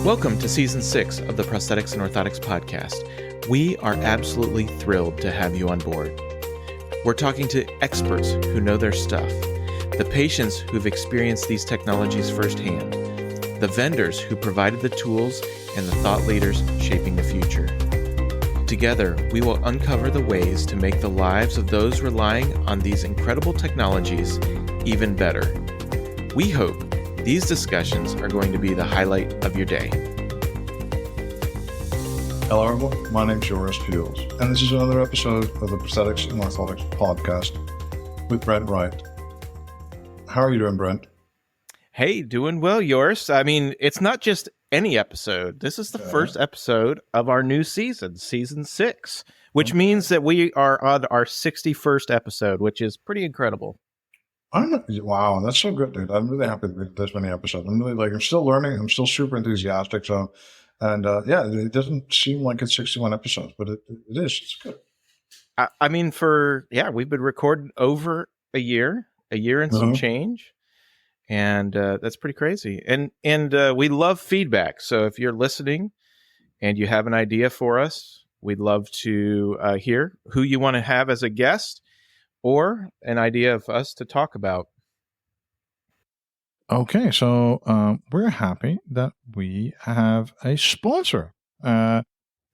Welcome to Season 6 of the Prosthetics and Orthotics podcast. We are absolutely thrilled to have you on board. We're talking to experts who know their stuff, the patients who've experienced these technologies firsthand, the vendors who provided the tools, and the thought leaders shaping the future. Together, we will uncover the ways to make the lives of those relying on these incredible technologies even better. We hope these discussions are going to be the highlight of your day. Hello everyone, my name is Joris Peels, and this is another episode of the Prosthetics and Orthotics podcast with Brent Wright. How are you doing, Brent? Hey, doing well, Joris. I mean, it's not just any episode. This is the first episode of our new season, Season 6, which means that we are on our 61st episode, which is pretty incredible. Wow, that's so good, dude. I'm really happy with this many episodes. I'm still learning. I'm still super enthusiastic. It doesn't seem like it's 61 episodes, but it is. It's good. We've been recording over a year and some change. And that's pretty crazy. And we love feedback. So if you're listening and you have an idea for us, we'd love to hear who you want to have as a guest or an idea of us to talk about. Okay, so we're happy that we have a sponsor. And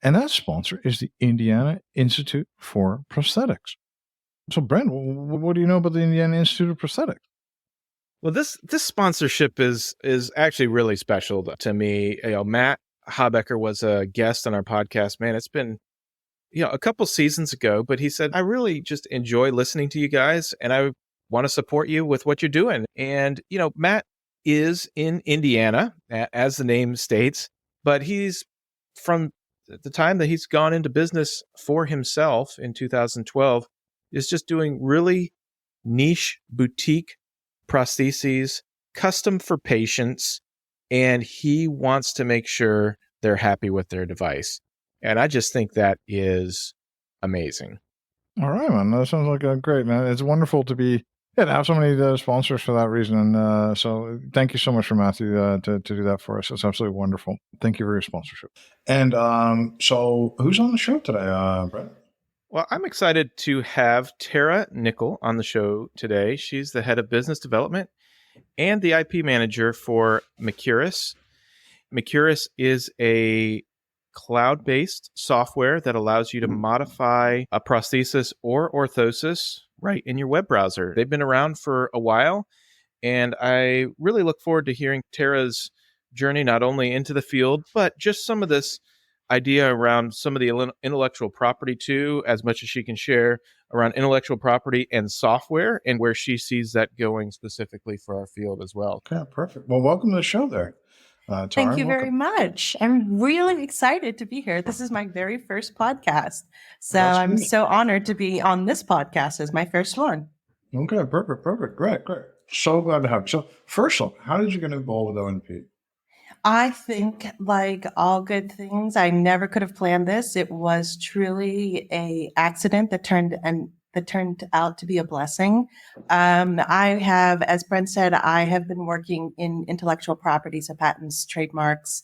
that sponsor is the Indiana Institute for Prosthetics. So, Brent, what do you know about the Indiana Institute of Prosthetics? Well, this sponsorship is actually really special to me. You know, Matt Habecker was a guest on our podcast. Man, it's been a couple seasons ago, but he said, I really just enjoy listening to you guys, and I want to support you with what you're doing. And Matt is in Indiana, as the name states, but he's from the time that he's gone into business for himself in 2012 is just doing really niche boutique prostheses, custom for patients, and he wants to make sure they're happy with their device. And I just think that is amazing. All right, man. That sounds like a great, man. It's wonderful to have so many sponsors for that reason. And so thank you so much for Matthew to do that for us. It's absolutely wonderful. Thank you for your sponsorship. And so who's on the show today, Brett? Well, I'm excited to have Tara Nicoll on the show today. She's the head of business development and the IP manager for Mecuris. Mecuris is a cloud-based software that allows you to modify a prosthesis or orthosis right in your web browser. They've been around for a while, and I really look forward to hearing Tara's journey not only into the field, but just some of this idea around some of the intellectual property too, as much as she can share around intellectual property and software and where she sees that going specifically for our field as well. Okay, perfect. Well, welcome to the show there. Thank you very much. I'm really excited to be here. This is my very first podcast. So I'm so honored to be on this podcast as my first one. Okay, perfect. Great. So glad to have you. So first off, how did you get involved with ONP? I think, like all good things, I never could have planned this. It was truly an accident that turned out to be a blessing. I have, as Brent said, I have been working in intellectual property, so patents, trademarks,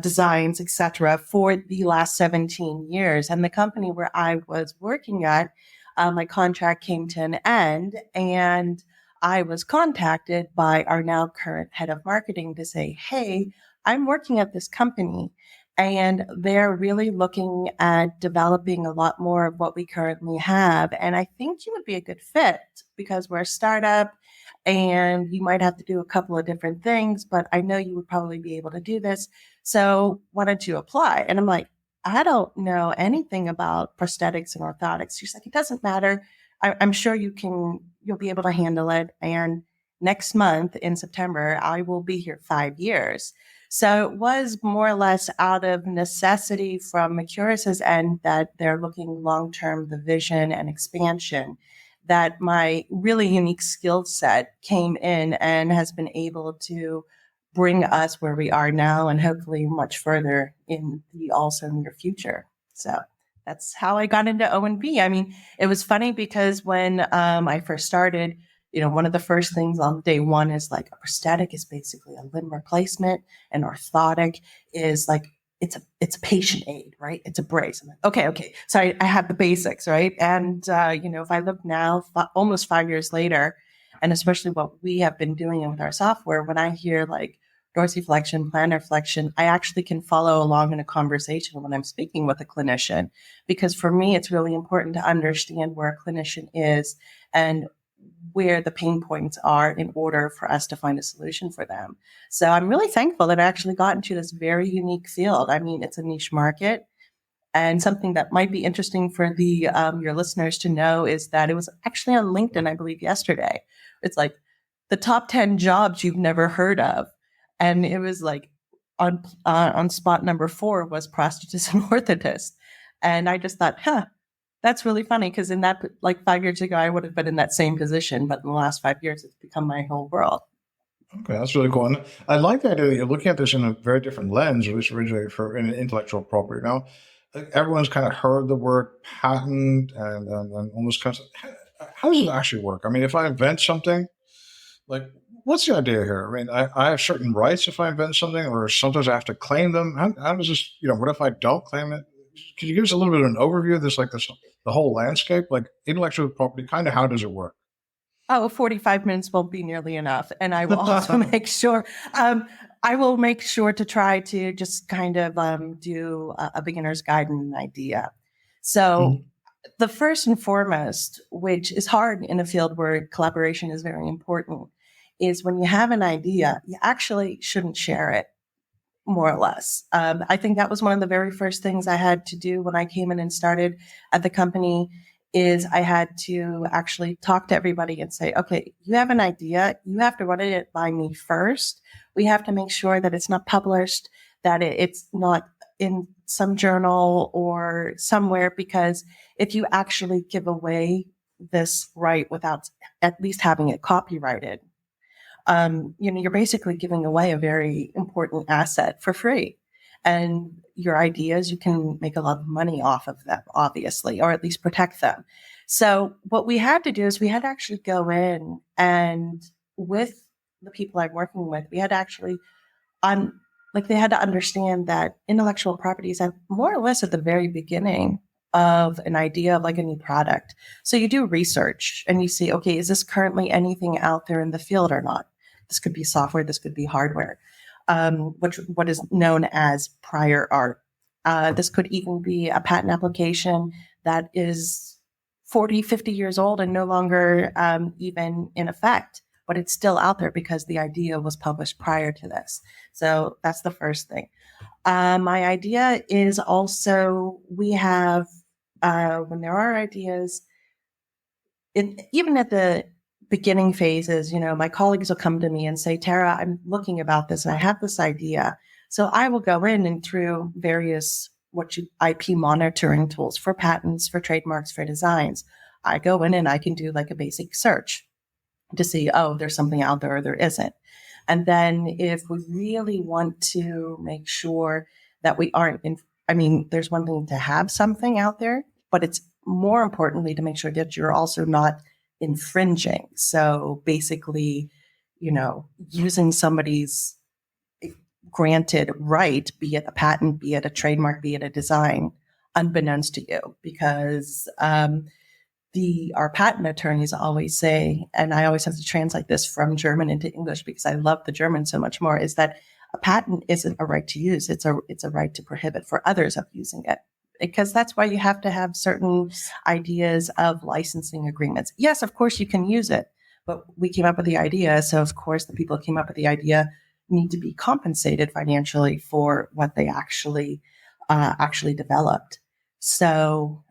designs, etc., for the last 17 years. And the company where I was working at, my contract came to an end, and I was contacted by our now current head of marketing to say, hey, I'm working at this company and they're really looking at developing a lot more of what we currently have. And I think you would be a good fit because we're a startup and you might have to do a couple of different things, but I know you would probably be able to do this. So why don't you apply? And I'm like, I don't know anything about prosthetics and orthotics. She's like, it doesn't matter. I'm sure you'll be able to handle it. And next month in September, I will be here 5 years. So it was more or less out of necessity from Mecuris's end that they're looking long-term, the vision and expansion, that my really unique skill set came in and has been able to bring us where we are now and hopefully much further in the also near future. So that's how I got into O&B. I mean, it was funny because when I first started, One of the first things on day one is like a prosthetic is basically a limb replacement. An orthotic is like, it's a patient aid, right? It's a brace. I'm like, okay. So I have the basics, right? And, if I look now, almost 5 years later, and especially what we have been doing with our software, when I hear like dorsiflexion, plantar flexion, I actually can follow along in a conversation when I'm speaking with a clinician, because for me, it's really important to understand where a clinician is and where the pain points are in order for us to find a solution for them. So I'm really thankful that I actually got into this very unique field. I mean, it's a niche market. And something that might be interesting for the your listeners to know is that it was actually on LinkedIn, I believe, yesterday. It's like the top 10 jobs you've never heard of. And it was like on spot number 4 was prosthetist and orthotist. And I just thought, that's really funny, because in that, like 5 years ago, I would have been in that same position, but in the last 5 years, it's become my whole world. Okay, that's really cool. And I like the idea that you're looking at this in a very different lens, at least originally for in intellectual property. Now, everyone's kind of heard the word patent and almost kind of, how does it actually work? I mean, if I invent something, like, what's the idea here? I mean, I have certain rights if I invent something, or sometimes I have to claim them. How does this, what if I don't claim it? Could you give us a little bit of an overview of this, like this, the whole landscape, like intellectual property, kind of how does it work? Oh, 45 minutes won't be nearly enough. And I will also make sure, to try to just kind of do a beginner's guide and an idea. So the first and foremost, which is hard in a field where collaboration is very important, is when you have an idea, you actually shouldn't share it, more or less. I think that was one of the very first things I had to do when I came in and started at the company, is I had to actually talk to everybody and say, okay, you have an idea. You have to run it by me first. We have to make sure that it's not published, that it's not in some journal or somewhere, because if you actually give away this right without at least having it copyrighted, you're basically giving away a very important asset for free. And your ideas, you can make a lot of money off of them, obviously, or at least protect them. So what we had to do is we had to actually go in, and with the people I'm working with, we had to actually they had to understand that intellectual property is more or less at the very beginning of an idea of like a new product. So you do research and you see, okay, is this currently anything out there in the field or not? This could be software, this could be hardware, what is known as prior art. This could even be a patent application that is 40, 50 years old and no longer even in effect, but it's still out there because the idea was published prior to this. So that's the first thing. My idea is also, we have, when there are ideas, even at the beginning phases, my colleagues will come to me and say, Tara, I'm looking about this and I have this idea. So I will go in and through various IP monitoring tools for patents, for trademarks, for designs, I go in and I can do like a basic search to see, oh, there's something out there or there isn't. And then if we really want to make sure that we aren't there's one thing to have something out there, but it's more importantly to make sure that you're also not infringing. So basically, using somebody's granted right, be it a patent, be it a trademark, be it a design, unbeknownst to you, because our patent attorneys always say, and I always have to translate this from German into English because I love the German so much more, is that a patent isn't a right to use. It's a right to prohibit for others of using it. Because that's why you have to have certain ideas of licensing agreements. Yes, of course you can use it, but we came up with the idea. So of course the people who came up with the idea need to be compensated financially for what they actually developed. So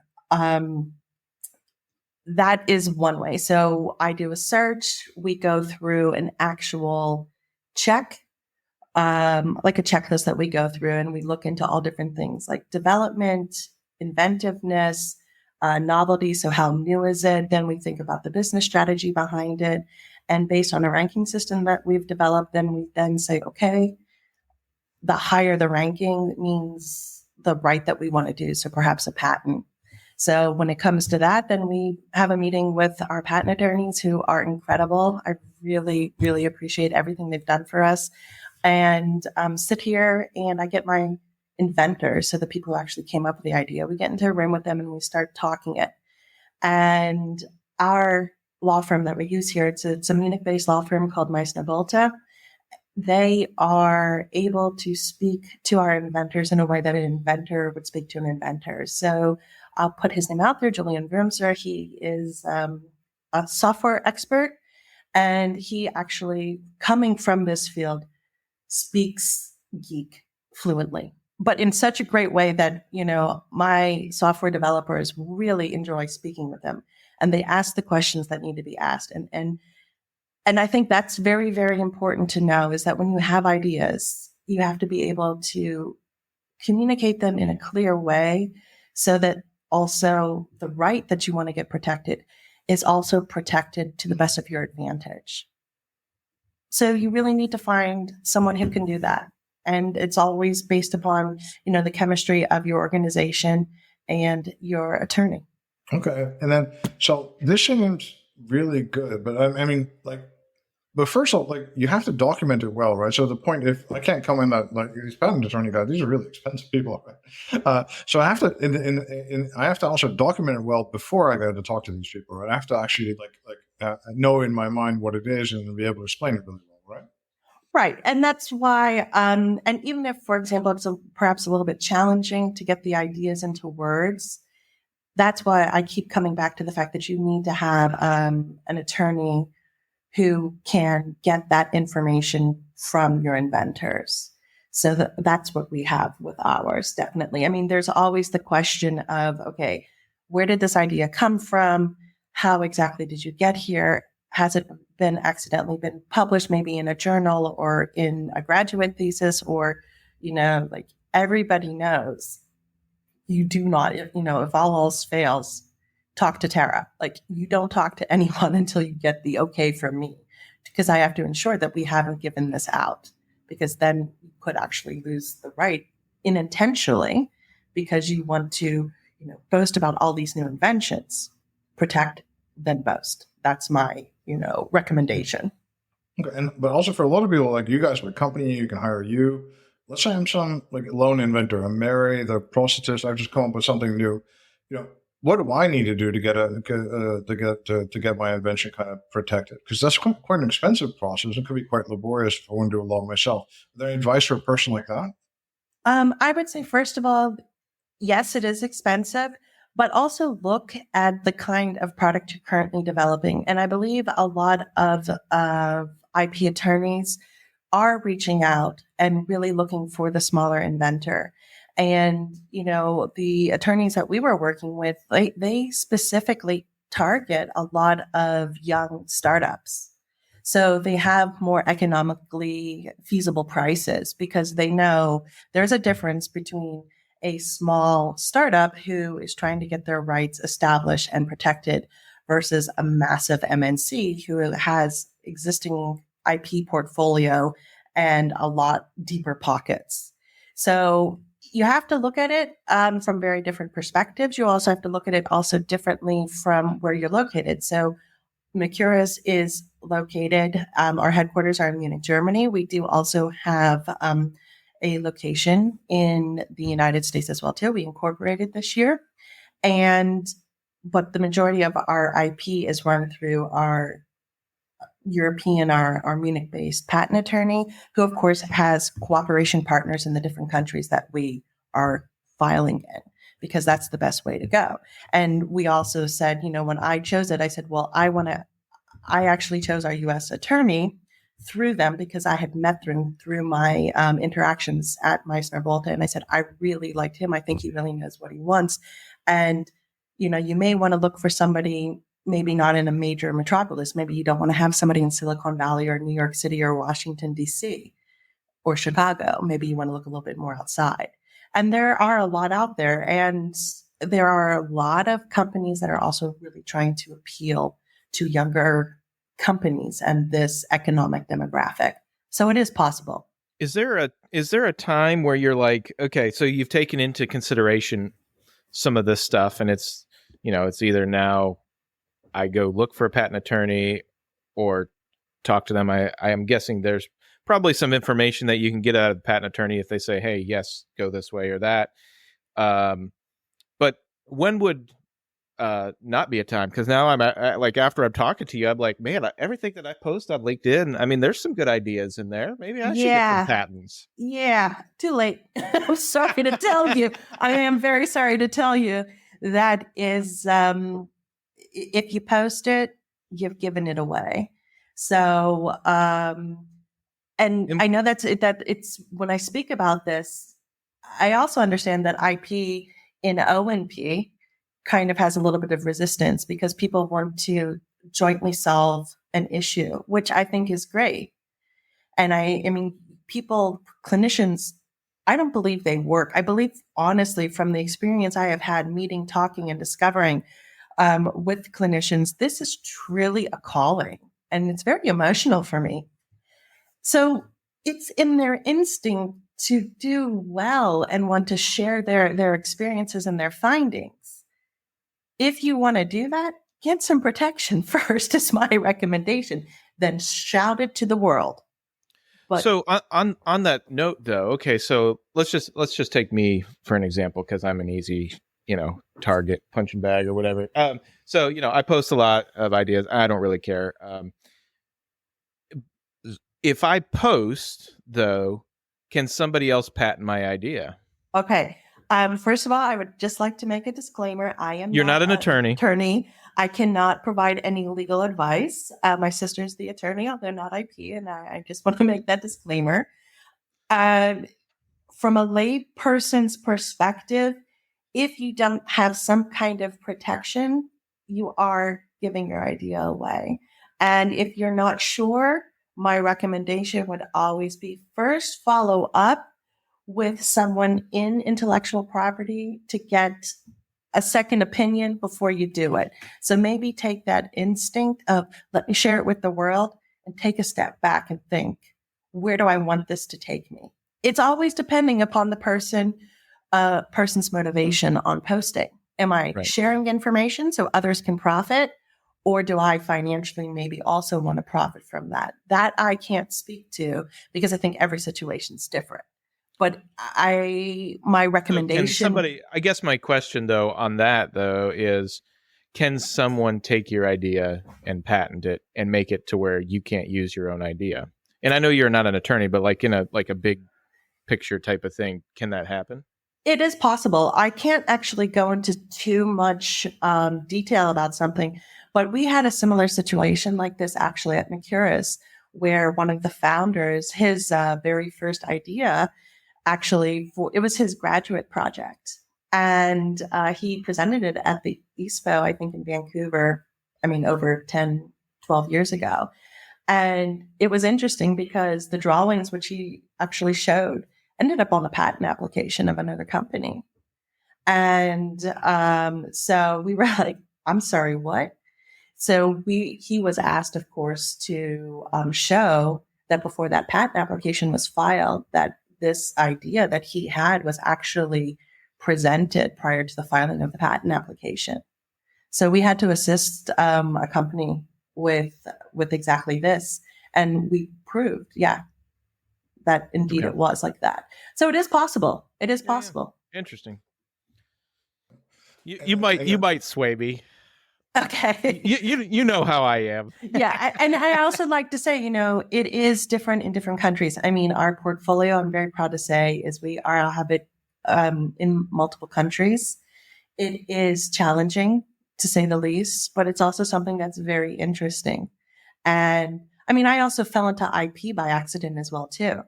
that is one way. So I do a search. We go through an actual check, like a checklist that we go through, and we look into all different things like development, inventiveness, novelty. So how new is it? Then we think about the business strategy behind it. And based on a ranking system that we've developed, then we then say, okay, the higher the ranking means the right that we want to do. So perhaps a patent. So when it comes to that, then we have a meeting with our patent attorneys who are incredible. I really, really appreciate everything they've done for us. And sit here and I get my inventors, so the people who actually came up with the idea. We get into a room with them and we start talking it. And our law firm that we use here, it's a Munich-based law firm called Mecuris. They are able to speak to our inventors in a way that an inventor would speak to an inventor. So I'll put his name out there, Julian Wurmser. He is a software expert, and he actually, coming from this field, speaks geek fluently, but in such a great way that, my software developers really enjoy speaking with him, and they ask the questions that need to be asked. And I think that's very, very important to know, is that when you have ideas, you have to be able to communicate them in a clear way so that also the right that you want to get protected is also protected to the best of your advantage. So you really need to find someone who can do that. And it's always based upon, the chemistry of your organization and your attorney. Okay. And then, so this seems really good, but I mean, but first of all, you have to document it well, right? So the point, if I can't come in that, these patent attorney guys, these are really expensive people, right? So I have to, I have to also document it well before I go to talk to these people, right? I have to actually know in my mind what it is and be able to explain it really well, right? Right. And that's why, and even if, for example, it's perhaps a little bit challenging to get the ideas into words, that's why I keep coming back to the fact that you need to have an attorney who can get that information from your inventors. So that's what we have with ours, definitely. I mean, there's always the question of, okay, where did this idea come from? How exactly did you get here? Has it accidentally been published, maybe in a journal or in a graduate thesis? Or, everybody knows you do not, if all else fails, talk to Tara. You don't talk to anyone until you get the okay from me, because I have to ensure that we haven't given this out, because then you could actually lose the right unintentionally, because you want to, boast about all these new inventions. Protect, then boast. That's my, recommendation. Okay. But also for a lot of people, like you guys, with a company, you can hire you. Let's say I'm some lone inventor. I'm Mary, the prosthetist. I've just come up with something new. What do I need to do to get my invention kind of protected? Because that's quite an expensive process. It could be quite laborious if I want to do it along myself. Are there any advice for a person like that? I would say, first of all, yes, it is expensive, but also look at the kind of product you're currently developing. And I believe a lot of IP attorneys are reaching out and really looking for the smaller inventor. And, the attorneys that we were working with, they specifically target a lot of young startups. So they have more economically feasible prices, because they know there's a difference between a small startup who is trying to get their rights established and protected versus a massive MNC who has existing IP portfolio and a lot deeper pockets. So you have to look at it from very different perspectives. You also have to look at it also differently from where you're located. So Mecuris is located, our headquarters are in Munich, Germany. We do also have a location in the United States as well, too. We incorporated this year. But the majority of our IP is run through our European, our Munich-based patent attorney, who, of course, has cooperation partners in the different countries that we are filing in, because that's the best way to go. And we also said, when I chose it, I said, well, I actually chose our U.S. attorney through them, because I had met them through my interactions at Meissner-Bolte. And I said, I really liked him. I think he really knows what he wants. And, you may want to look for somebody, maybe not in a major metropolis. Maybe you don't want to have somebody in Silicon Valley or New York City or Washington, D.C. or Chicago. Maybe you want to look a little bit more outside. And there are a lot out there. And there are a lot of companies that are also really trying to appeal to younger companies and this economic demographic. So it is possible. Is there a time where you're like, okay, so you've taken into consideration some of this stuff, and it's it's either now I go look for a patent attorney or talk to them. I am guessing there's probably some information that you can get out of the patent attorney if they say, hey, yes, go this way or that. But when would not be a time? Because now I'm like, after I'm talking to you, I'm like, man, everything that I post on LinkedIn, I mean, there's some good ideas in there. Maybe I should get some patents. Yeah, too late. I'm sorry to tell you. I am very sorry to tell you that is, if you post it, you've given it away. So, and I know that it's when I speak about this, I also understand that IP in O&P kind of has a little bit of resistance because people want to jointly solve an issue, which I think is great. And I mean, clinicians, I don't believe they work. I believe, honestly, from the experience I have had meeting, talking, and discovering with clinicians, this is truly a calling and it's very emotional for me. So it's in their instinct to do well and want to share their experiences and their findings. If you want to do that, get some protection first is my recommendation. Then shout it to the world. But so on that note, though, okay, so let's just take me for an example because I'm an easy, target, punching bag or whatever. So I post a lot of ideas. I don't really care. If I post, though, can somebody else patent my idea? Okay. First of all, I would just like to make a disclaimer. You're not an attorney. I cannot provide any legal advice. My sister's the attorney, although not IP, and I just want to make that disclaimer. From a lay person's perspective, if you don't have some kind of protection, you are giving your idea away. And if you're not sure, my recommendation would always be first follow up with someone in intellectual property to get a second opinion before you do it. So maybe take that instinct of let me share it with the world and take a step back and think, where do I want this to take me? It's always depending upon the person's motivation on posting. Am I sharing information so others can profit? Or do I financially maybe also want to profit from that? That I can't speak to because I think every situation's different. But my recommendation. I guess my question though on that though is, can someone take your idea and patent it and make it to where you can't use your own idea? And I know you're not an attorney, but like in a big picture type of thing, can that happen? It is possible. I can't actually go into too much detail about something, but we had a similar situation like this actually at Mecuris, where one of the founders, his very first idea, actually, it was his graduate project. And he presented it at the ESPO, I think in Vancouver, over 10, 12 years ago. And it was interesting because the drawings which he actually showed ended up on the patent application of another company. And so we were like, I'm sorry, what? So he was asked, of course, to show that before that patent application was filed, that this idea that he had was actually presented prior to the filing of the patent application. So we had to assist a company with exactly this. And we proved, that indeed it was like that. So it is possible. It is possible. Yeah. Interesting. You might sway me. Okay. You know how I am. Yeah. And I also like to say, it is different in different countries. Our portfolio, I'm very proud to say, is we have it in multiple countries. It is challenging to say the least, but it's also something that's very interesting. And I also fell into IP by accident as well, too.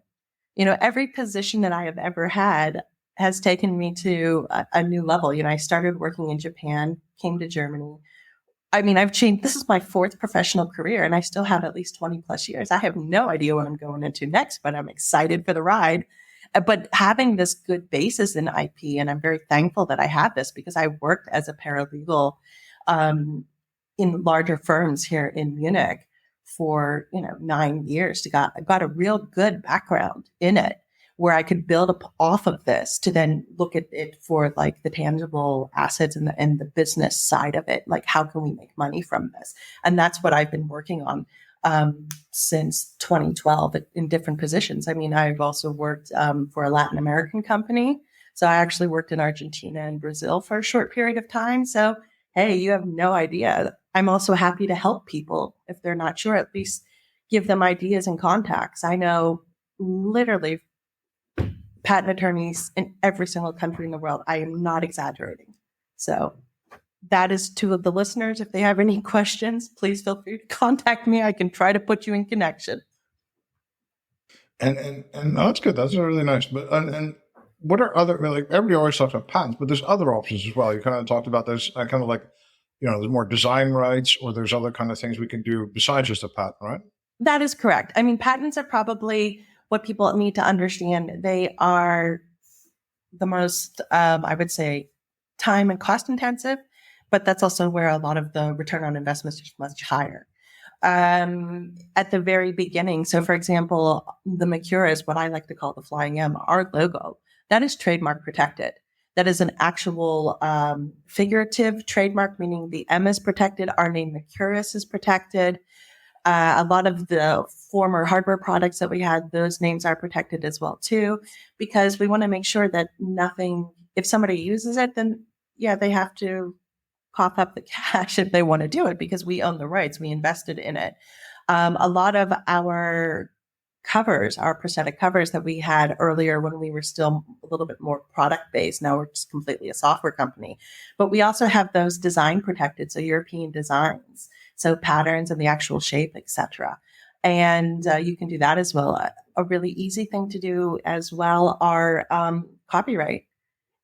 Every position that I have ever had has taken me to a new level. I started working in Japan, came to Germany. I've changed. This is my fourth professional career, and I still have at least 20 plus years. I have no idea what I'm going into next, but I'm excited for the ride. But having this good basis in IP, and I'm very thankful that I have this because I worked as a paralegal in larger firms here in Munich for 9 years. I got a real good background in it, where I could build up off of this to then look at it for like the tangible assets and the business side of it. Like, how can we make money from this? And that's what I've been working on since 2012 in different positions. I mean, I've also worked for a Latin American company. So I actually worked in Argentina and Brazil for a short period of time. So, hey, you have no idea. I'm also happy to help people if they're not sure, at least give them ideas and contacts. I know literally patent attorneys in every single country in the world. I am not exaggerating. So that is to the listeners. If they have any questions, please feel free to contact me. I can try to put you in connection. And no, that's good. That's really nice. But and what are other, like, everybody always talks about patents, but there's other options as well. You kind of talked about this, kind of like, there's more design rights, or there's other kind of things we can do besides just a patent, right? That is correct. I mean, patents are probably what people need to understand. They are the most, I would say, time and cost intensive, but that's also where a lot of the return on investment is much higher. At the very beginning, so for example, the Mecuris, what I like to call the Flying M, our logo, that is trademark protected. That is an actual figurative trademark, meaning the M is protected. Our name Mecuris is protected. A lot of the former hardware products that we had, those names are protected as well too, because we want to make sure that nothing, if somebody uses it, then yeah, they have to cough up the cash if they want to do it, because we own the rights. We invested in it. A lot of our covers, our prosthetic covers that we had earlier when we were still a little bit more product based. Now we're just completely a software company, but we also have those design protected. So European designs, so patterns and the actual shape, etc. And you can do that as well. A really easy thing to do as well are copyright.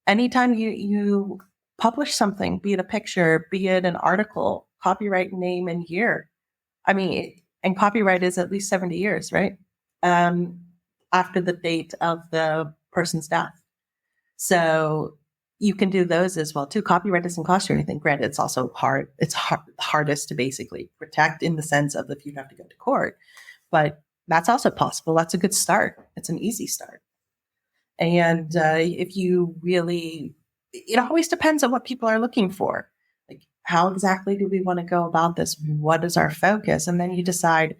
Anytime you publish something, be it a picture, be it an article, copyright name and year. I mean, and copyright is at least 70 years, right? After the date of the person's death. So you can do those as well too. Copyright doesn't cost you anything. Granted, it's also hard. It's hardest to basically protect in the sense of if you have to go to court, but that's also possible. That's a good start. It's an easy start. And if you really, it always depends on what people are looking for. Like, how exactly do we want to go about this? What is our focus? And then you decide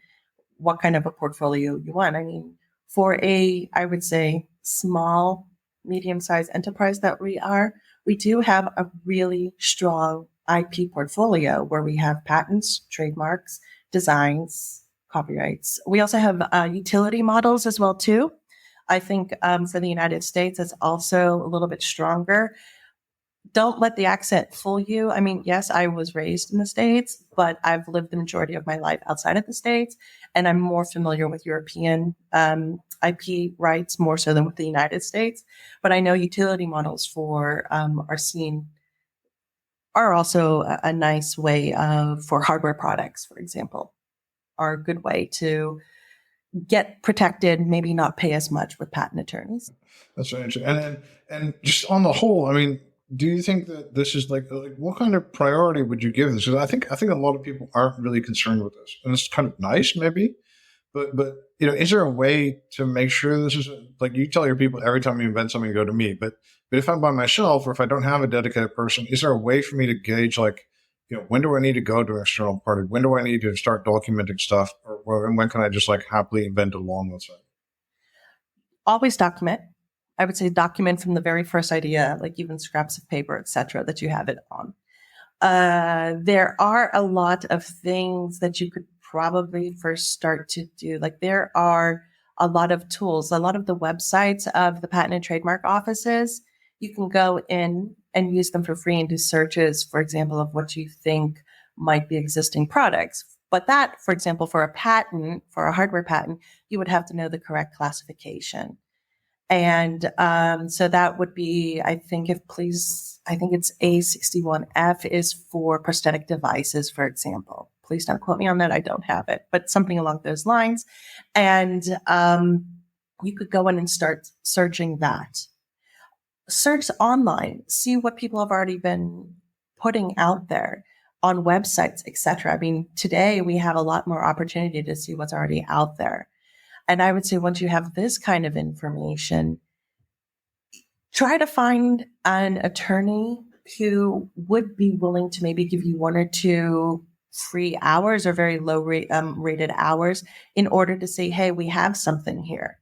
what kind of a portfolio you want. I mean, for I would say, small, medium-sized enterprise that we do have a really strong IP portfolio where we have patents, trademarks, designs, copyrights. We also have utility models as well too. I think for the United States, it's also a little bit stronger. Don't let the accent fool you. I mean, yes, I was raised in the States, but I've lived the majority of my life outside of the States, and I'm more familiar with European IP rights more so than with the United States. But I know utility models for are also a nice way for hardware products, for example, are a good way to get protected, maybe not pay as much with patent attorneys. That's very interesting. And just on the whole, I mean, do you think that this is like what kind of priority would you give this? Because I think a lot of people aren't really concerned with this, and it's kind of nice, maybe. But is there a way to make sure this is like, you tell your people every time you invent something, go to me. But if I'm by myself, or if I don't have a dedicated person, is there a way for me to gauge, like, when do I need to go to an external party? When do I need to start documenting stuff? Or when can I just like happily invent along with it? Always document. I would say document from the very first idea, like even scraps of paper, etc., that you have it on. There are a lot of things that you could probably first start to do. Like, there are a lot of tools, a lot of the websites of the patent and trademark offices. You can go in and use them for free and do searches, for example, of what you think might be existing products. But that, for example, for a patent, for a hardware patent, you would have to know the correct classification. And so that would be, I think it's A61F is for prosthetic devices, for example. Please don't quote me on that. I don't have it, but something along those lines. And you could go in and start searching that. Search online, see what people have already been putting out there on websites, etc. I mean, today we have a lot more opportunity to see what's already out there. And I would say once you have this kind of information, try to find an attorney who would be willing to maybe give you 1 or 2 free hours or very low rated hours in order to say, hey, we have something here.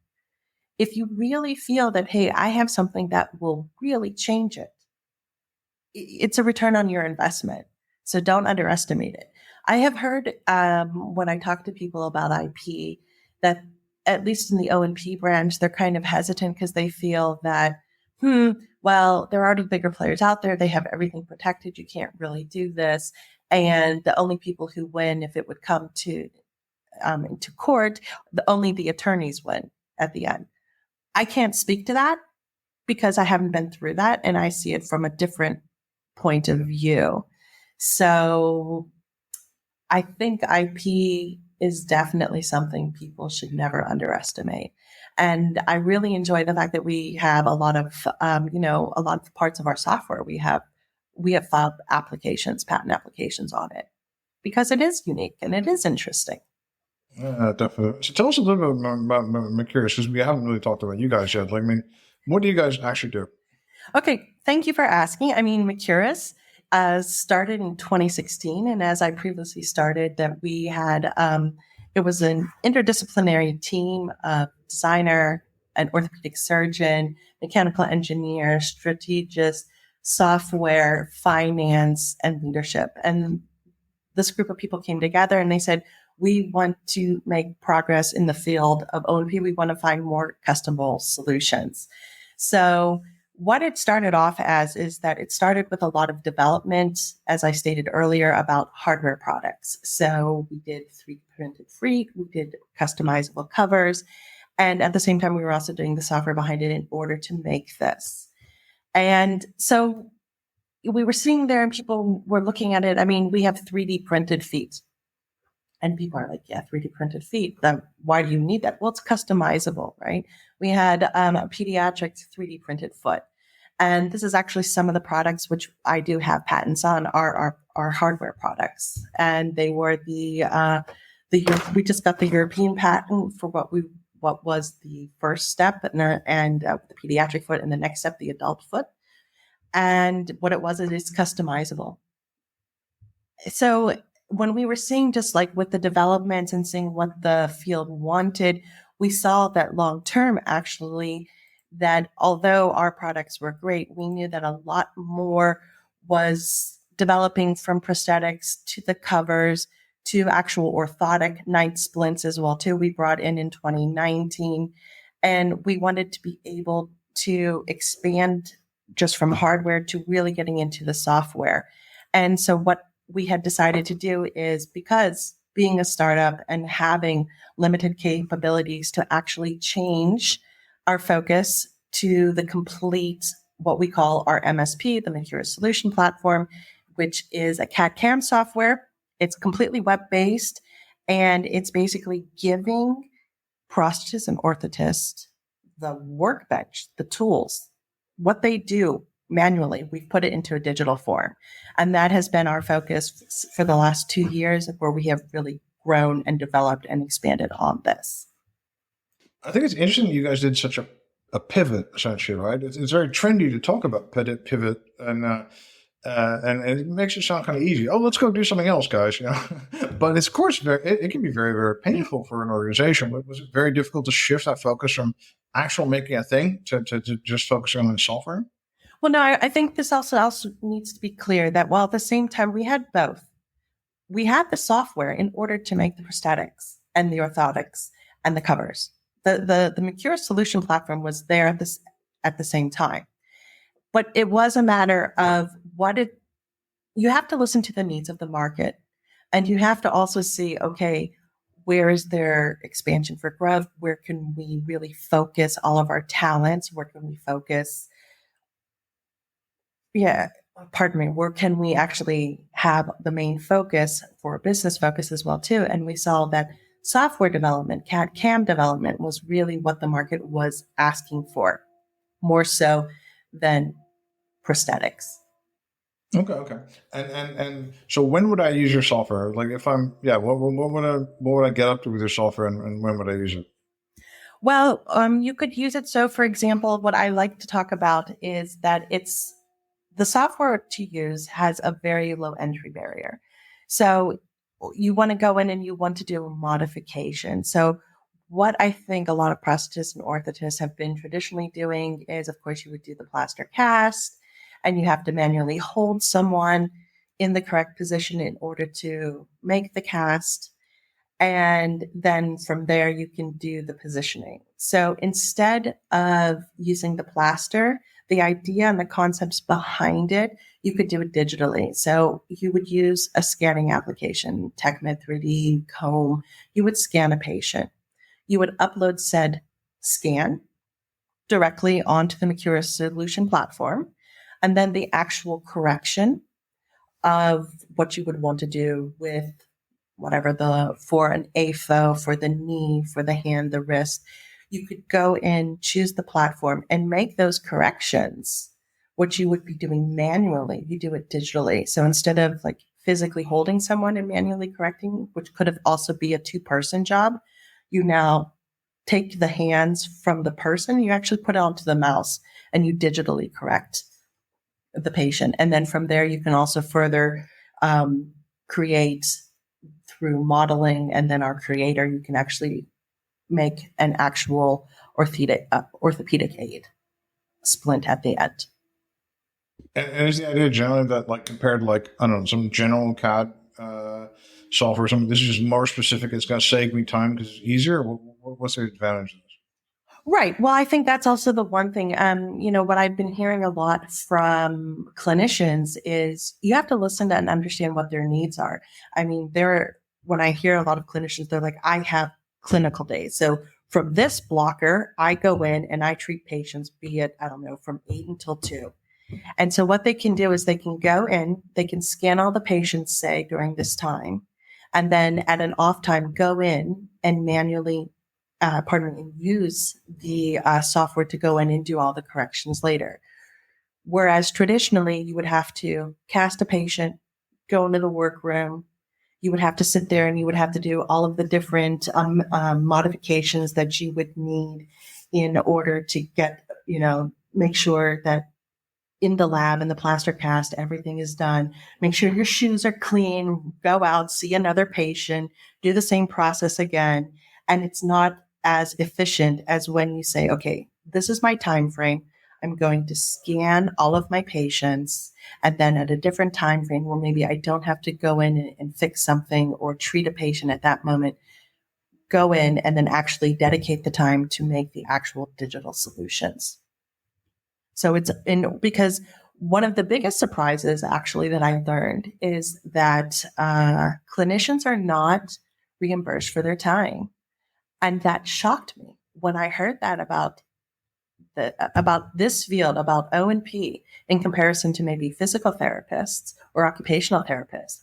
If you really feel that, hey, I have something that will really change it, it's a return on your investment. So don't underestimate it. I have heard when I talk to people about IP that at least in the O&P branch, they're kind of hesitant because they feel that, well, there are already bigger players out there. They have everything protected. You can't really do this. And the only people who win, if it would come to court, only the attorneys win at the end. I can't speak to that because I haven't been through that, and I see it from a different point of view. So I think IP is definitely something people should never underestimate. And I really enjoy the fact that we have a lot of, a lot of parts of our software. We have filed patent applications on it because it is unique and it is interesting. Definitely. So tell us a little bit about Mecuris, because we haven't really talked about you guys yet. Like, I mean, what do you guys actually do? Okay, thank you for asking. I mean, Mecuris started in 2016, and as I previously started, that we had it was an interdisciplinary team of designer, an orthopedic surgeon, mechanical engineer, strategist, software, finance, and leadership. And this group of people came together and they said, we want to make progress in the field of O&P. We want to find more customizable solutions. So what it started off as is that it started with a lot of development, as I stated earlier, about hardware products. So we did 3D printed feet, we did customizable covers, and at the same time, we were also doing the software behind it in order to make this. And so we were sitting there and people were looking at it. I mean, we have 3D printed feet. And people are like, yeah, 3D printed feet. Then why do you need that? Well, it's customizable, right? We had a pediatric 3D printed foot. And this is actually some of the products which I do have patents on are hardware products. And they were we just got the European patent for what was the first step and the pediatric foot, and the next step, the adult foot. And what it is customizable. So when we were seeing just like with the developments and seeing what the field wanted, we saw that long term, actually, that although our products were great, we knew that a lot more was developing, from prosthetics to the covers to actual orthotic night splints as well too. We brought in 2019, and we wanted to be able to expand just from hardware to really getting into the software. And so what we had decided to do is, because being a startup and having limited capabilities, to actually change our focus to the complete, what we call our MSP, the Mecuris Solution Platform, which is a CAD/CAM software. It's completely web-based, and it's basically giving prosthetists and orthotists the workbench, the tools, what they do manually. We've put it into a digital form. And that has been our focus for the last 2 years, where we have really grown and developed and expanded on this. I think it's interesting that you guys did such a pivot, essentially, right? It's very trendy to talk about pivot, and it makes it sound kind of easy. Oh, let's go do something else, guys. You know, but it's, of course, it can be very, very painful for an organization. Was it very difficult to shift that focus from actual making a thing to just focusing on the software? Well, no, I think this also needs to be clear that while at the same time we had both, we had the software in order to make the prosthetics and the orthotics and the covers. The Mecuris Solution Platform was there at the same time. But it was a matter of you have to listen to the needs of the market, and you have to also see, okay, where is there expansion for growth? Where can we really focus all of our talents? Where can we focus? Where can we actually have the main focus for business focus as well too? And we saw that software development, CAD/CAM development, was really what the market was asking for, more so than prosthetics. Okay. And so when would I use your software? Like, if what would I get up to with your software, and when would I use it? Well, you could use it. So, for example, what I like to talk about is that it's the software to use has a very low entry barrier. So, you want to go in and you want to do a modification. So, what I think a lot of prosthetists and orthotists have been traditionally doing is, of course, you would do the plaster cast and you have to manually hold someone in the correct position in order to make the cast. And then from there, you can do the positioning. So instead of using the plaster, the idea and the concepts behind it, you could do it digitally. So you would use a scanning application, TechMed 3D, Comb. You would scan a patient. You would upload said scan directly onto the Mecuris solution platform. And then the actual correction of what you would want to do with whatever for an AFO, for the knee, for the hand, the wrist, you could go in, choose the platform and make those corrections. What you would be doing manually, you do it digitally. So instead of like physically holding someone and manually correcting, which could have also be a 2-person job, you now take the hands from the person, you actually put it onto the mouse and you digitally correct the patient. And then from there, you can also further create through modeling. And then our creator, you can actually make an actual orthopedic aid splint at the end. And is the idea generally that, like, compared to, like, I don't know, some general CAD software or something, this is just more specific, it's going to save me time because it's easier? What's the advantage of this? Right. Well, I think that's also the one thing, what I've been hearing a lot from clinicians is you have to listen to and understand what their needs are. I mean, when I hear a lot of clinicians, they're like, I have clinical days. So from this blocker, I go in and I treat patients, be it, I don't know, from 8 until 2. And so what they can do is they can go in, they can scan all the patients, say, during this time, and then at an off time, go in and manually and use the software to go in and do all the corrections later. Whereas traditionally, you would have to cast a patient, go into the workroom, you would have to sit there and you would have to do all of the different modifications that you would need in order to get, make sure that in the lab and the plaster cast, everything is done. Make sure your shoes are clean, go out, see another patient, do the same process again. And it's not as efficient as when you say, okay, this is my time frame. I'm going to scan all of my patients. And then at a different time frame where maybe I don't have to go in and fix something or treat a patient at that moment, go in and then actually dedicate the time to make the actual digital solutions. So because one of the biggest surprises actually that I learned is that clinicians are not reimbursed for their time. And that shocked me when I heard that about this field, about O&P in comparison to maybe physical therapists or occupational therapists.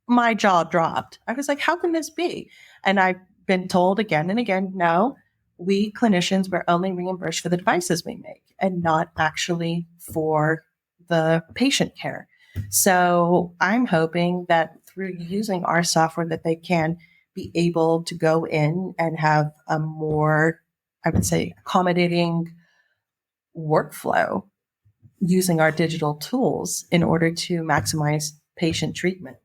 My jaw dropped. I was like, how can this be? And I've been told again and again, no, we clinicians were only reimbursed for the devices we make and not actually for the patient care. So I'm hoping that through using our software that they can be able to go in and have a more, I would say, accommodating workflow using our digital tools in order to maximize patient treatment,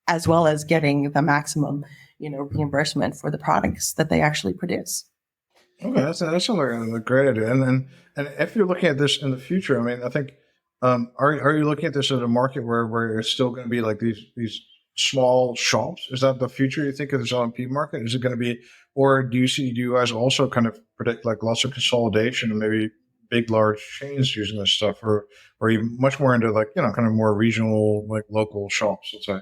as well as getting the maximum, reimbursement for the products that they actually produce. Okay, that sounds like a great idea. And if you're looking at this in the future, I mean, I think, are you looking at this as a market where it's still going to be like these small shops? Is that the future you think of this LMP market? Is it going to be, or do you guys also kind of predict like lots of consolidation and maybe big, large chains using this stuff, or are you much more into like, kind of more regional, like local shops, let's say?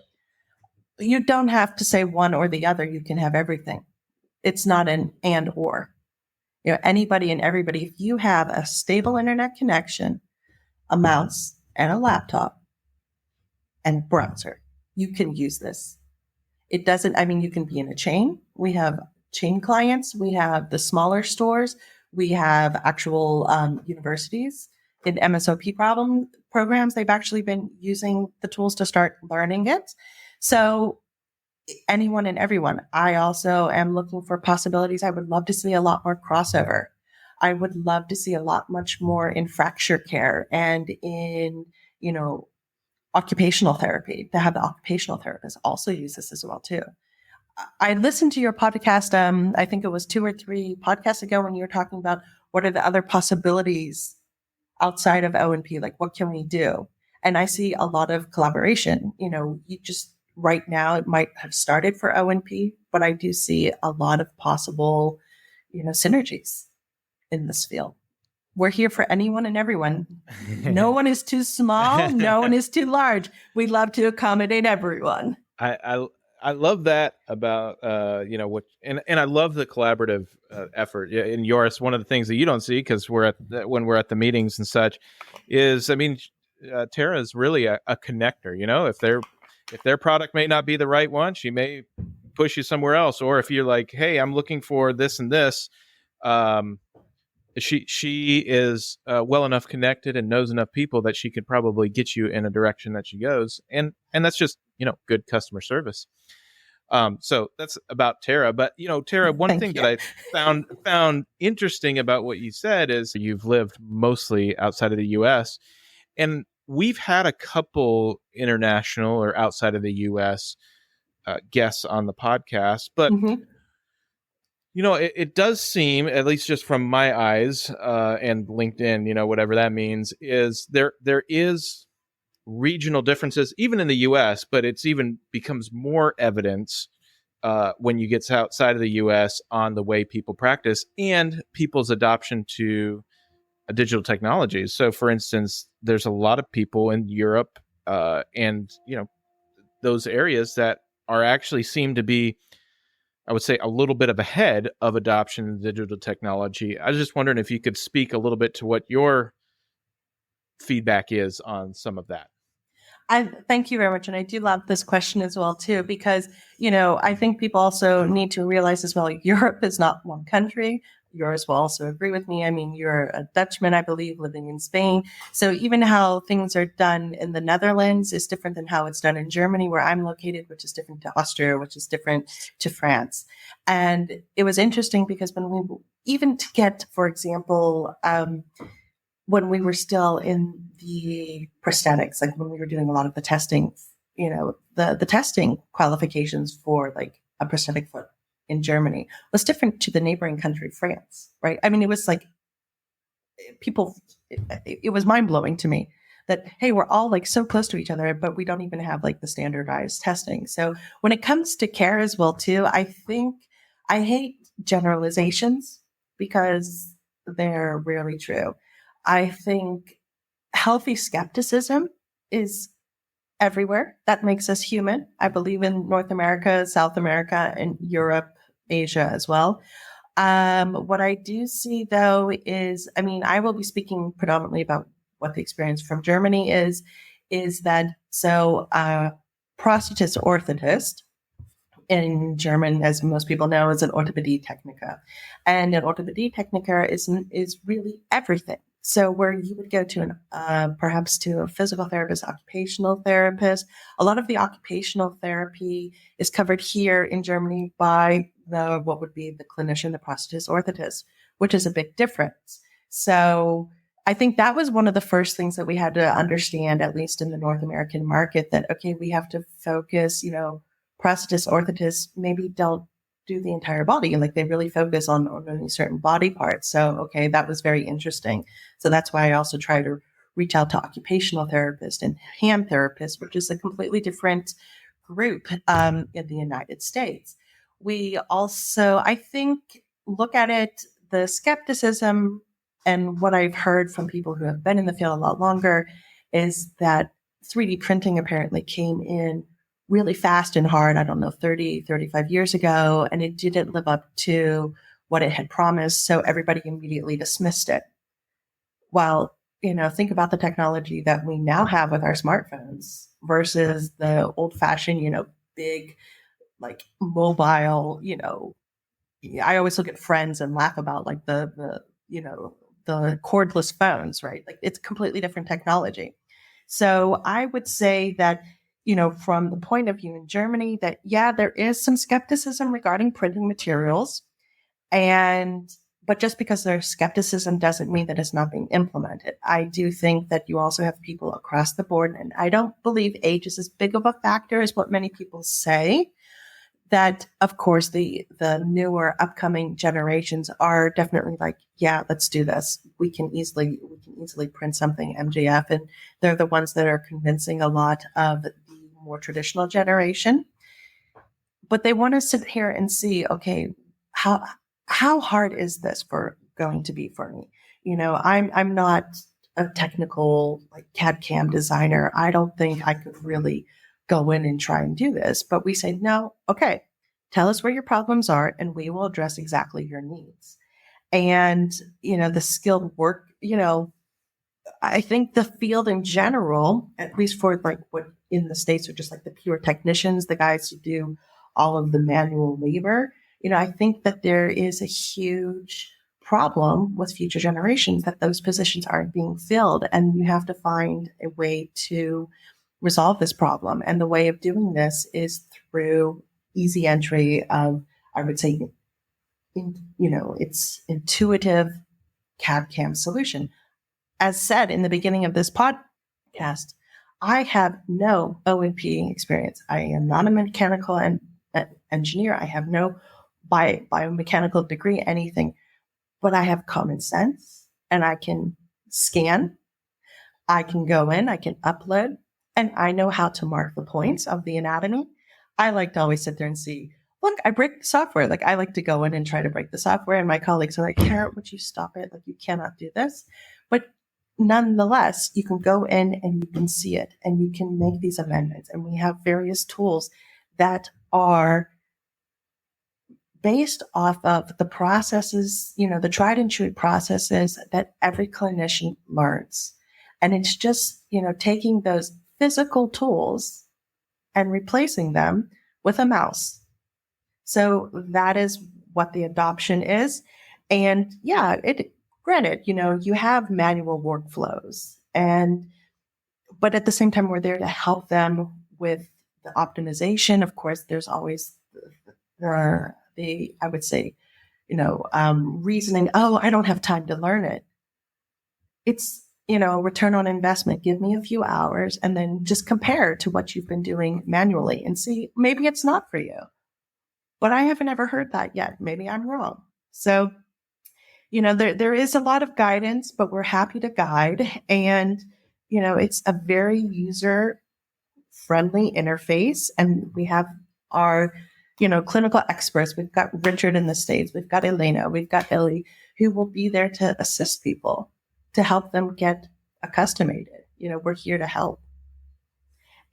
You don't have to say one or the other. You can have everything. It's not an and or. Anybody and everybody, if you have a stable internet connection, a mouse and a laptop and browser, you can use this. It doesn't, you can be in a chain. We have chain clients. We have the smaller stores. We have actual universities in MSOP programs. They've actually been using the tools to start learning it. So anyone and everyone. I also am looking for possibilities. I would love to see a lot more crossover. I would love to see a lot much more in fracture care and in, occupational therapy, to have the occupational therapist also use this as well too. I listened to your podcast. I think it was 2 or 3 podcasts ago when you were talking about what are the other possibilities outside of O&P, like what can we do? And I see a lot of collaboration. You just right now it might have started for O&P, but I do see a lot of possible, synergies in this field. We're here for anyone and everyone. No one is too small. No one is too large. We love to accommodate everyone. I love that about what and I love the collaborative effort. Yeah, in yours, one of the things that you don't see because when we're at the meetings and such is, Tara is really a connector. If their product may not be the right one, she may push you somewhere else. Or if you're like, hey, I'm looking for this and this, she is well enough connected and knows enough people that she could probably get you in a direction that she goes, and that's just good customer service. So that's about Tara. But Tara, one thing that I found interesting about what you said is you've lived mostly outside of the U.S. and we've had a couple international or outside of the U.S. Guests on the podcast, but. Mm-hmm. It does seem, at least just from my eyes and LinkedIn, whatever that means, is there is regional differences, even in the U.S., but it's even becomes more evidence when you get outside of the U.S. on the way people practice and people's adoption to digital technologies. So, for instance, there's a lot of people in Europe and, those areas that are actually seem to be, I would say, a little bit of ahead of adoption of digital technology. I was just wondering if you could speak a little bit to what your feedback is on some of that. I thank you very much. And I do love this question as well, too, because, I think people also need to realize as well, Europe is not one country. Yours will also agree with me. I mean, you're a Dutchman, I believe, living in Spain. So even how things are done in the Netherlands is different than how it's done in Germany, where I'm located, which is different to Austria, which is different to France. And it was interesting because even to get, for example, when we were still in the prosthetics, like when we were doing a lot of the testing, the testing qualifications for like a prosthetic foot in Germany was different to the neighboring country, France, right? I mean, it was like it was mind blowing to me that, hey, we're all like so close to each other, but we don't even have like the standardized testing. So when it comes to care as well, too, I think I hate generalizations because they're rarely true. I think healthy skepticism is everywhere. That makes us human. I believe in North America, South America, and Europe, Asia as well. What I do see, though, is, I will be speaking predominantly about what the experience from Germany is that, so prosthetist orthotist in German, as most people know, is an Orthopädie-Techniker. And an Orthopädie-Techniker is really everything. So where you would go to perhaps to a physical therapist, occupational therapist, a lot of the occupational therapy is covered here in Germany by what would be the clinician, the prosthetist orthotist, which is a big difference. So I think that was one of the first things that we had to understand, at least in the North American market, that, okay, we have to focus, prosthetists, orthotists maybe don't do the entire body, and like they really focus on only certain body parts. So, okay, that was very interesting. So that's why I also try to reach out to occupational therapists and hand therapists, which is a completely different group in the United States. We also, I think, look at it, the skepticism, and what I've heard from people who have been in the field a lot longer is that 3D printing apparently came in really fast and hard, 30, 35 years ago, and it didn't live up to what it had promised. So everybody immediately dismissed it. Well, think about the technology that we now have with our smartphones versus the old fashioned, big, like mobile, I always look at Friends and laugh about like the cordless phones, right? Like it's completely different technology. So I would say that from the point of view in Germany that, yeah, there is some skepticism regarding printing materials. But just because there's skepticism doesn't mean that it's not being implemented. I do think that you also have people across the board, and I don't believe age is as big of a factor as what many people say. That, of course, the newer upcoming generations are definitely like, yeah, let's do this. We can easily print something MJF, and they're the ones that are convincing a lot of the more traditional generation. But they want to sit here and see, okay, how hard is this going to be for me? I'm not a technical like CAD CAM designer. I don't think I could really go in and try and do this. But we say, no, okay, tell us where your problems are and we will address exactly your needs. And, the skilled work, I think the field in general, at least for like what in the States are just like the pure technicians, the guys who do all of the manual labor, I think that there is a huge problem with future generations that those positions aren't being filled. And you have to find a way to resolve this problem. And the way of doing this is through easy entry of, I would say, it's intuitive CAD CAM solution. As said in the beginning of this podcast, I have no O&P experience. I am not a mechanical engineer. I have no biomechanical degree, anything, but I have common sense and I can scan. I can go in, I can upload, and I know how to mark the points of the anatomy. I like to always sit there and see, look, I break the software. Like I like to go in and try to break the software. And my colleagues are like, Karen, would you stop it? Like you cannot do this. But nonetheless, you can go in and you can see it and you can make these amendments. And we have various tools that are based off of the processes, the tried and true processes that every clinician learns. And it's just, taking those physical tools and replacing them with a mouse. So that is what the adoption is. And yeah, granted, you have manual workflows but at the same time, we're there to help them with the optimization. Of course, there's always I would say, reasoning, oh, I don't have time to learn it. It's, return on investment. Give me a few hours and then just compare to what you've been doing manually and see, maybe it's not for you. But I haven't ever heard that yet. Maybe I'm wrong. So, there is a lot of guidance, but we're happy to guide. And, it's a very user-friendly interface. And we have our, clinical experts. We've got Richard in the States. We've got Elena. We've got Ellie, who will be there to assist people, to help them get accustomed. We're here to help.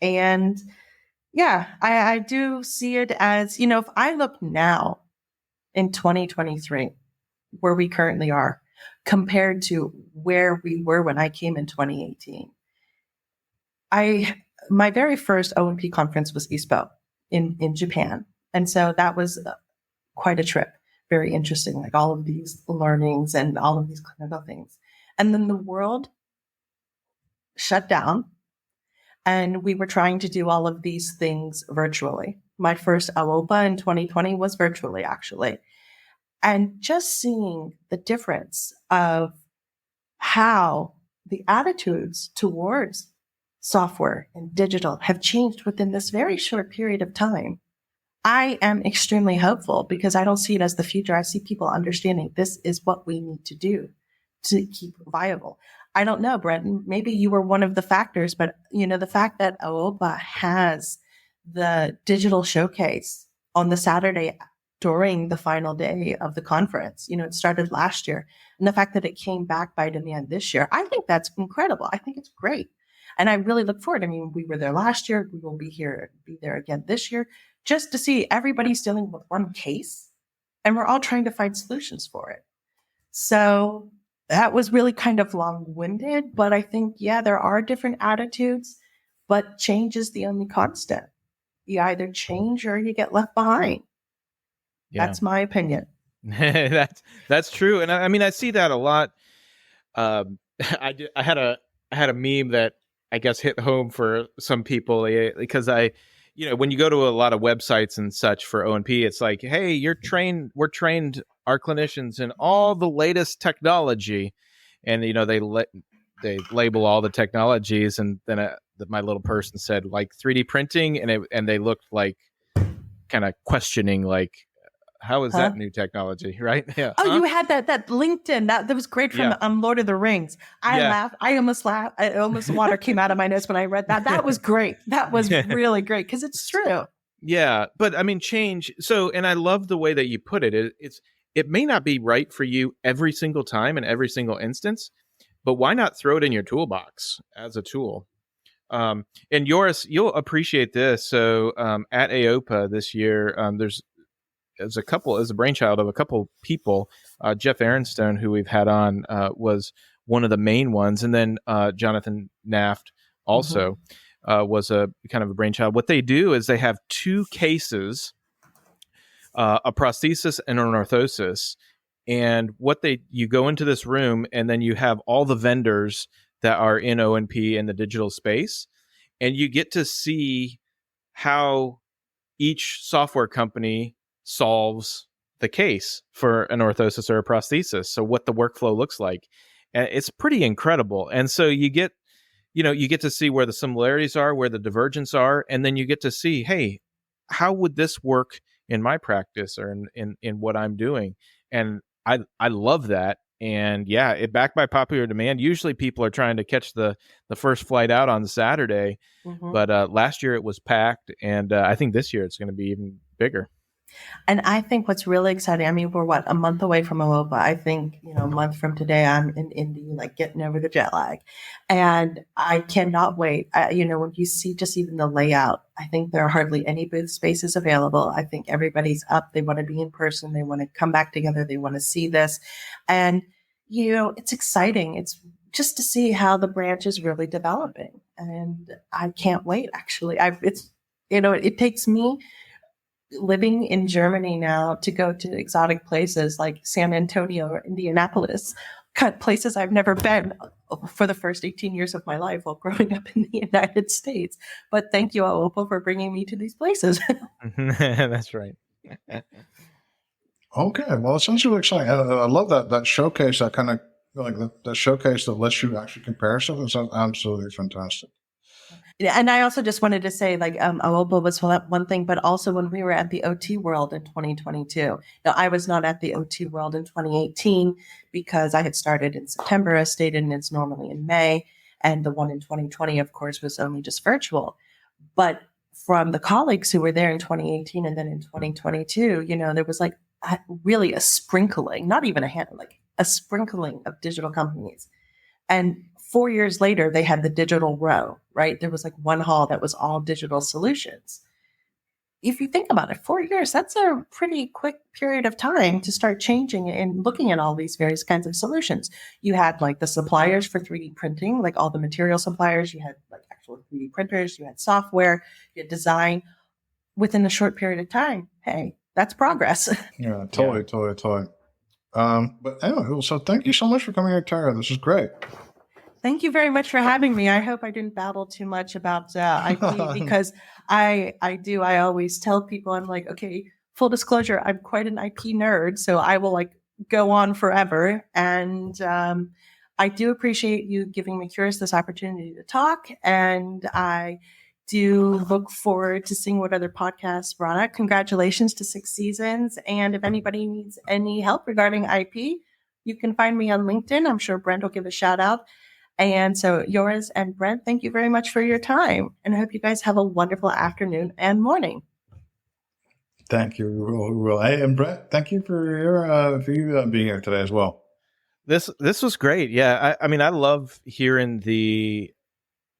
And yeah, I do see it as, if I look now in 2023, where we currently are compared to where we were when I came in 2018, my very first O&P conference was ISPO in Japan. And so that was quite a trip, very interesting, like all of these learnings and all of these clinical things. And then the world shut down and we were trying to do all of these things virtually. My first AOPA in 2020 was virtually, actually. And just seeing the difference of how the attitudes towards software and digital have changed within this very short period of time, I am extremely hopeful because I don't see it as the future. I see people understanding this is what we need to do to keep viable. I don't know, Brenton, maybe you were one of the factors, but the fact that AOPA has the digital showcase on the Saturday during the final day of the conference, it started last year, and the fact that it came back by demand this year, I think that's incredible. I think it's great. And I really look forward. I mean, we were there last year. We will be there again this year, just to see everybody's dealing with one case and we're all trying to find solutions for it. So that was really kind of long-winded, but I think, yeah, there are different attitudes, but change is the only constant. You either change or you get left behind. Yeah. That's my opinion. That's true. And I mean, I see that a lot. I had a meme that I guess, hit home for some people, because when you go to a lot of websites and such for O&P, it's like, hey, we're trained, our clinicians, in all the latest technology. And, they label all the technologies. And then my little person said, like, 3D printing. And they looked like kind of questioning, like, how is Huh? that new technology? Right. Yeah. Oh, you had that LinkedIn that was great from Yeah. Lord of the Rings. I Yeah. laughed. I almost laughed. Almost water came out of my nose when I read that. That was great. That was really great because it's true. Yeah, but I mean, change. So, and I love the way that you put it. It may not be right for you every single time in every single instance, but why not throw it in your toolbox as a tool? And Joris, you'll appreciate this. So, at AOPA this year, there's a brainchild of a couple people. Jeff Aronstone, who we've had on, was one of the main ones, and then Jonathan Naft also was a kind of a brainchild. What they do is they have two cases, a prosthesis and an orthosis, and you go into this room, and then you have all the vendors that are in O&P in the digital space, and you get to see how each software company solves the case for an orthosis or a prosthesis. So what the workflow looks like. And it's pretty incredible. And so you get to see where the similarities are, where the divergence are, and then you get to see, hey, how would this work in my practice or in what I'm doing? And I love that. And yeah, it backed by popular demand. Usually people are trying to catch the first flight out on Saturday, but last year it was packed, and I think this year it's going to be even bigger. And I think what's really exciting, I mean, we're a month away from AOPA. I think, a month from today, I'm in Indy, like getting over the jet lag. And I cannot wait. When you see just even the layout, I think there are hardly any booth spaces available. I think everybody's up. They want to be in person. They want to come back together. They want to see this. And, it's exciting. It's just to see how the branch is really developing. And I can't wait, actually. It takes me living in Germany now to go to exotic places like San Antonio or Indianapolis, places I've never been for the first 18 years of my life while growing up in the United States. But thank you, AOPA, for bringing me to these places. That's right. Okay, well, it sounds really exciting. I love that showcase, that kind of like the showcase that lets you actually compare stuff. It sounds absolutely fantastic. And I also just wanted to say, like, AOPA was one thing, but also when we were at the OT World in 2022. Now, I was not at the OT World in 2018 because I had started in September, as stated, and it's normally in May. And the one in 2020, of course, was only just virtual. But from the colleagues who were there in 2018 and then in 2022, there was like really a sprinkling, not even a handful, like a sprinkling of digital companies. And 4 years later, they had the digital row, right? There was like one hall that was all digital solutions. If you think about it, 4 years, that's a pretty quick period of time to start changing and looking at all these various kinds of solutions. You had like the suppliers for 3D printing, like all the material suppliers. You had like actual 3D printers. You had software, you had design. Within a short period of time, hey, that's progress. Yeah, totally. But anyway, so thank you so much for coming here, Tara. This is great. Thank you very much for having me. I hope I didn't babble too much about IP because I always tell people, I'm like, okay, full disclosure, I'm quite an IP nerd, so I will like go on forever. And I do appreciate you giving Mecuris this opportunity to talk. And I do look forward to seeing what other podcasts brought out. Congratulations to 6 seasons. And if anybody needs any help regarding IP, you can find me on LinkedIn. I'm sure Brent will give a shout out. And so Joris and Brent, thank you very much for your time. And I hope you guys have a wonderful afternoon and morning. Thank you. We will. Hey, and Brent, thank you for you being here today as well. This was great. Yeah. I mean, I love hearing the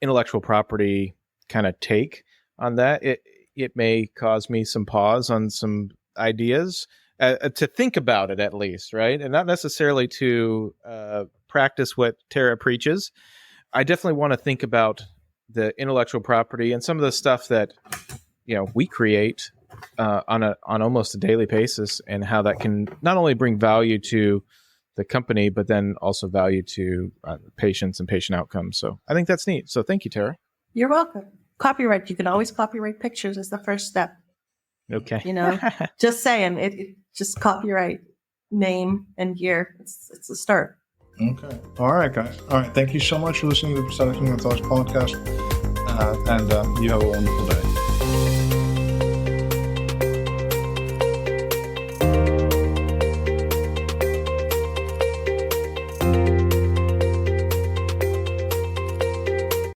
intellectual property kind of take on that. It may cause me some pause on some ideas to think about it, at least, right? And not necessarily to practice what Tara preaches. I definitely want to think about the intellectual property and some of the stuff that we create on almost a daily basis, and how that can not only bring value to the company, but then also value to patients and patient outcomes. So I think that's neat. So thank you, Tara. You're welcome. Copyright. You can always copyright pictures as the first step. Okay. Just saying, it just copyright name and year. It's a start. Okay. All right, guys. All right. Thank you so much for listening to the Prosthetics and Orthotics podcast. And you have a wonderful day.